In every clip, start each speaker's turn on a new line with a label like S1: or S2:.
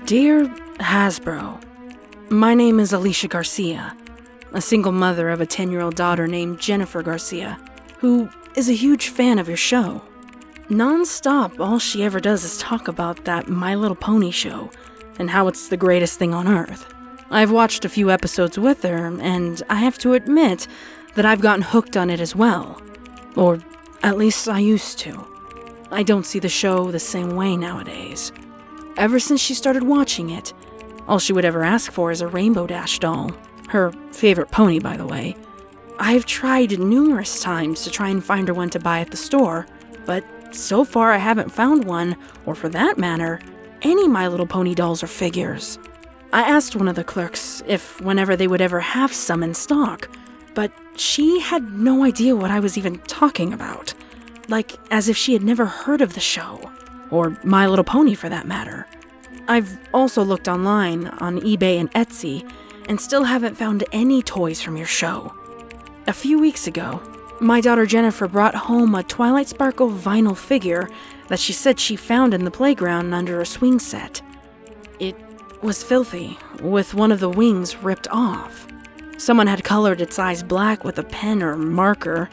S1: Dear Hasbro, my name is Alicia Garcia, a single mother of a 10-year-old daughter named Jennifer Garcia, who is a huge fan of your show. Non-stop, all she ever does is talk about that My Little Pony show and how it's the greatest thing on earth. I've watched a few episodes with her, and I have to admit that I've gotten hooked on it as well. Or at least I used to. I don't see the show the same way nowadays. Ever since she started watching it, all she would ever ask for is a Rainbow Dash doll, her favorite pony, by the way. I've tried numerous times to try and find her one to buy at the store, but so far I haven't found one, or for that matter, any My Little Pony dolls or figures. I asked one of the clerks if whenever they would ever have some in stock, but she had no idea what I was even talking about. Like, as if she had never heard of the show, or My Little Pony for that matter. I've also looked online, on eBay and Etsy, and still haven't found any toys from your show. A few weeks ago, my daughter Jennifer brought home a Twilight Sparkle vinyl figure that she said she found in the playground under a swing set. It was filthy, with one of the wings ripped off. Someone had colored its eyes black with a pen or marker,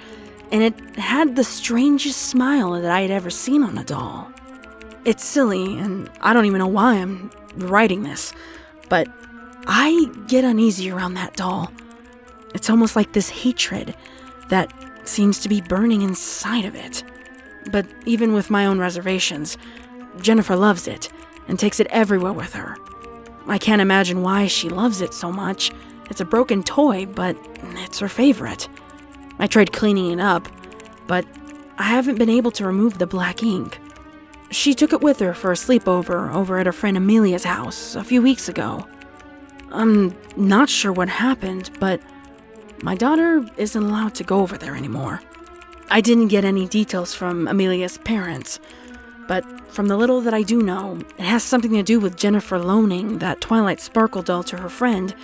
S1: and it had the strangest smile that I had ever seen on a doll. It's silly, and I don't even know why I'm writing this, but I get uneasy around that doll. It's almost like this hatred that seems to be burning inside of it. But even with my own reservations, Jennifer loves it and takes it everywhere with her. I can't imagine why she loves it so much. It's a broken toy, but it's her favorite. I tried cleaning it up, but I haven't been able to remove the black ink. She took it with her for a sleepover over at her friend Amelia's house a few weeks ago. I'm not sure what happened, but my daughter isn't allowed to go over there anymore. I didn't get any details from Amelia's parents, but from the little that I do know, it has something to do with Jennifer loaning that Twilight Sparkle doll to her friend,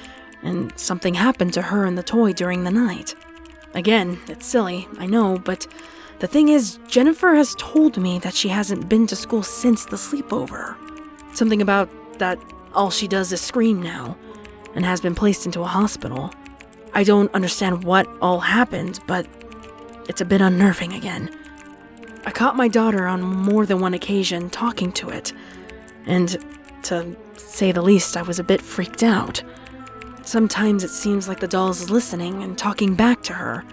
S1: and something happened to her and the toy during the night. Again, it's silly, I know, but the thing is, Jennifer has told me that she hasn't been to school since the sleepover. Something about that all she does is scream now, and has been placed into a hospital. I don't understand what all happened, but it's a bit unnerving again. I caught my daughter on more than one occasion talking to it, and to say the least, I was a bit freaked out. Sometimes it seems like the doll's listening and talking back to her.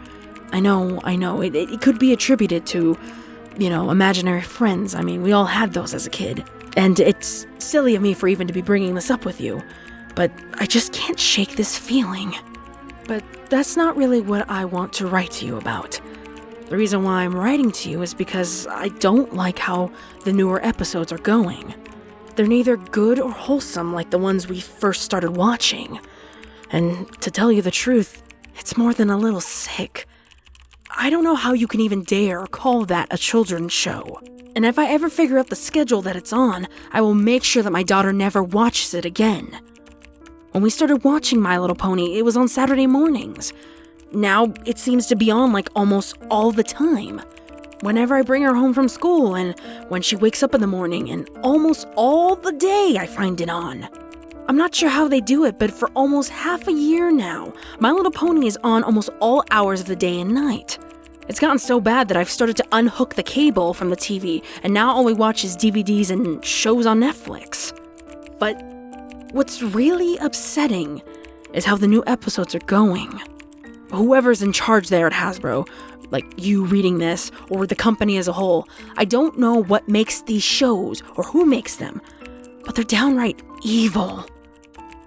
S1: I know, it could be attributed to, imaginary friends. I mean, we all had those as a kid. And it's silly of me for even to be bringing this up with you, but I just can't shake this feeling. But that's not really what I want to write to you about. The reason why I'm writing to you is because I don't like how the newer episodes are going. They're neither good or wholesome like the ones we first started watching. And to tell you the truth, it's more than a little sick. I don't know how you can even dare call that a children's show. And if I ever figure out the schedule that it's on, I will make sure that my daughter never watches it again. When we started watching My Little Pony, it was on Saturday mornings. Now it seems to be on like almost all the time. Whenever I bring her home from school and when she wakes up in the morning, and almost all the day I find it on. I'm not sure how they do it, but for almost half a year now, My Little Pony is on almost all hours of the day and night. It's gotten so bad that I've started to unhook the cable from the TV, and now all we watch is DVDs and shows on Netflix. But what's really upsetting is how the new episodes are going. Whoever's in charge there at Hasbro, like you reading this, or the company as a whole, I don't know what makes these shows or who makes them, but they're downright evil.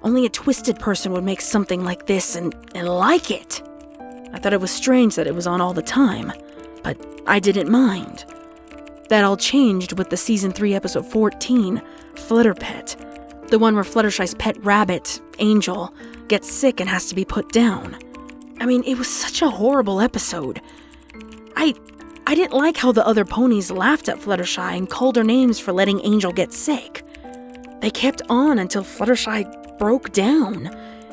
S1: Only a twisted person would make something like this and like it. I thought it was strange that it was on all the time, but I didn't mind. That all changed with the Season 3 Episode 14, Flutter Pet, the one where Fluttershy's pet rabbit, Angel, gets sick and has to be put down. I mean, it was such a horrible episode. I didn't like how the other ponies laughed at Fluttershy and called her names for letting Angel get sick. They kept on until Fluttershy broke down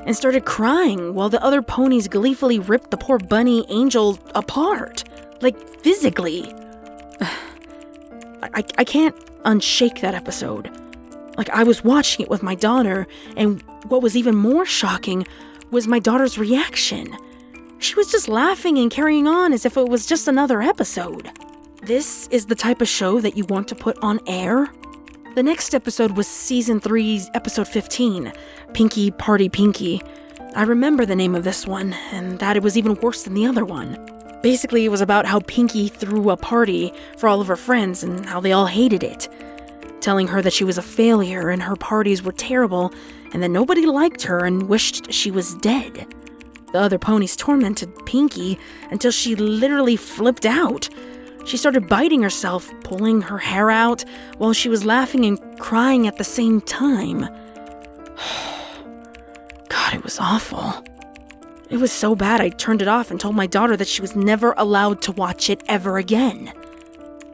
S1: and started crying while the other ponies gleefully ripped the poor bunny Angel apart, like physically. I can't unshake that episode. Like, I was watching it with my daughter, and what was even more shocking was my daughter's reaction. She was just laughing and carrying on as if it was just another episode. This is the type of show that you want to put on air? The next episode was Season 3's Episode 15, Pinky Party Pinky. I remember the name of this one, and that it was even worse than the other one. Basically, it was about how Pinky threw a party for all of her friends and how they all hated it, telling her that she was a failure and her parties were terrible and that nobody liked her and wished she was dead. The other ponies tormented Pinky until she literally flipped out. She started biting herself, pulling her hair out, while she was laughing and crying at the same time. God, it was awful. It was so bad I turned it off and told my daughter that she was never allowed to watch it ever again.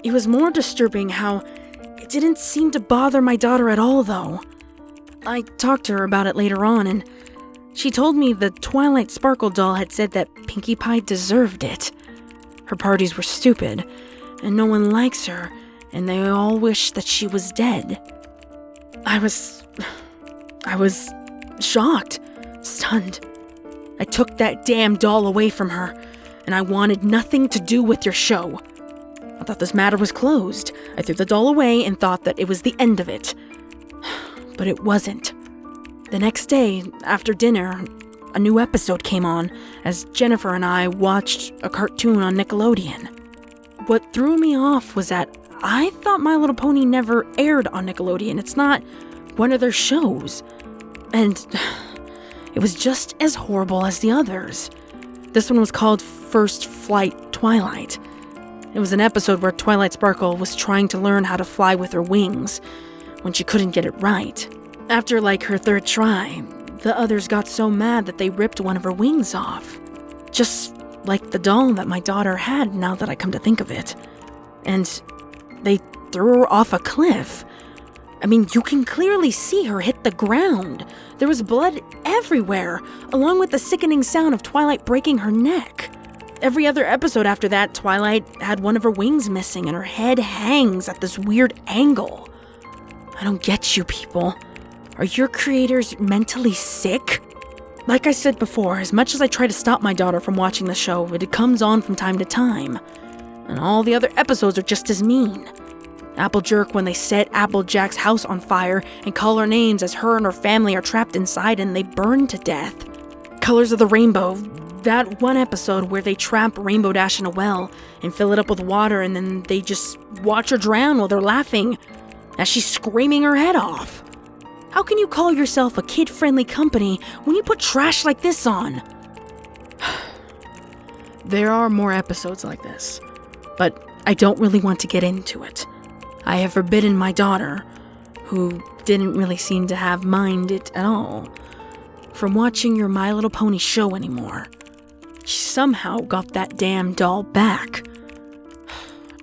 S1: It was more disturbing how it didn't seem to bother my daughter at all, though. I talked to her about it later on, and she told me the Twilight Sparkle doll had said that Pinkie Pie deserved it. Her parties were stupid, and no one likes her, and they all wish that she was dead. I was shocked, stunned. I took that damn doll away from her, and I wanted nothing to do with your show. I thought this matter was closed. I threw the doll away and thought that it was the end of it. But it wasn't. The next day, after dinner, a new episode came on as Jennifer and I watched a cartoon on Nickelodeon. What threw me off was that I thought My Little Pony never aired on Nickelodeon. It's not one of their shows. And it was just as horrible as the others. This one was called First Flight Twilight. It was an episode where Twilight Sparkle was trying to learn how to fly with her wings when she couldn't get it right. After her third try, the others got so mad that they ripped one of her wings off. Just like the doll that my daughter had, now that I come to think of it. And they threw her off a cliff. I mean, you can clearly see her hit the ground. There was blood everywhere, along with the sickening sound of Twilight breaking her neck. Every other episode after that, Twilight had one of her wings missing and her head hangs at this weird angle. I don't get you people. Are your creators mentally sick? Like I said before, as much as I try to stop my daughter from watching the show, it comes on from time to time. And all the other episodes are just as mean. Applejerk when they set Applejack's house on fire and call her names as her and her family are trapped inside and they burn to death. Colors of the Rainbow, that one episode where they trap Rainbow Dash in a well and fill it up with water and then they just watch her drown while they're laughing as she's screaming her head off. How can you call yourself a kid-friendly company when you put trash like this on? There are more episodes like this, but I don't really want to get into it. I have forbidden my daughter, who didn't really seem to have mind it at all, from watching your My Little Pony show anymore. She somehow got that damn doll back.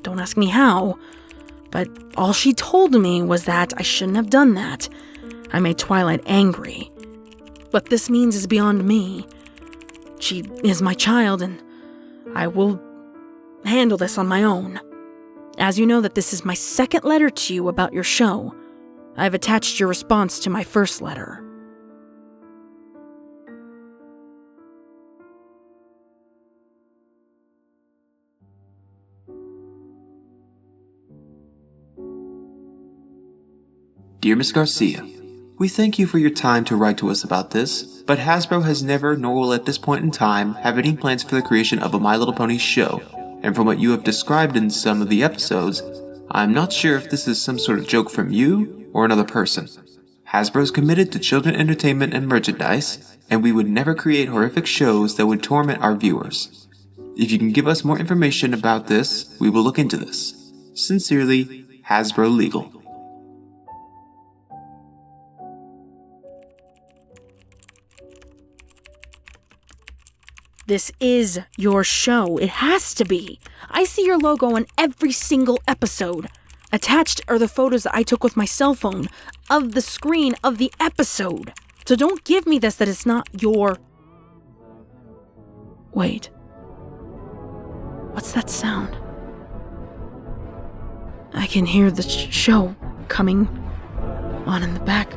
S1: Don't ask me how, but all she told me was that I shouldn't have done that. I made Twilight angry. What this means is beyond me. She is my child, and I will handle this on my own. As you know that this is my second letter to you about your show, I've attached your response to my first letter.
S2: Dear Miss Garcia, we thank you for your time to write to us about this, but Hasbro has never nor will at this point in time have any plans for the creation of a My Little Pony show, and from what you have described in some of the episodes, I'm not sure if this is some sort of joke from you or another person. Hasbro's committed to children entertainment and merchandise, and we would never create horrific shows that would torment our viewers. If you can give us more information about this, we will look into this. Sincerely, Hasbro Legal.
S1: This is your show. It has to be. I see your logo on every single episode. Attached are the photos that I took with my cell phone of the screen of the episode. So don't give me this that it's not your... Wait. What's that sound? I can hear the show coming On in the back.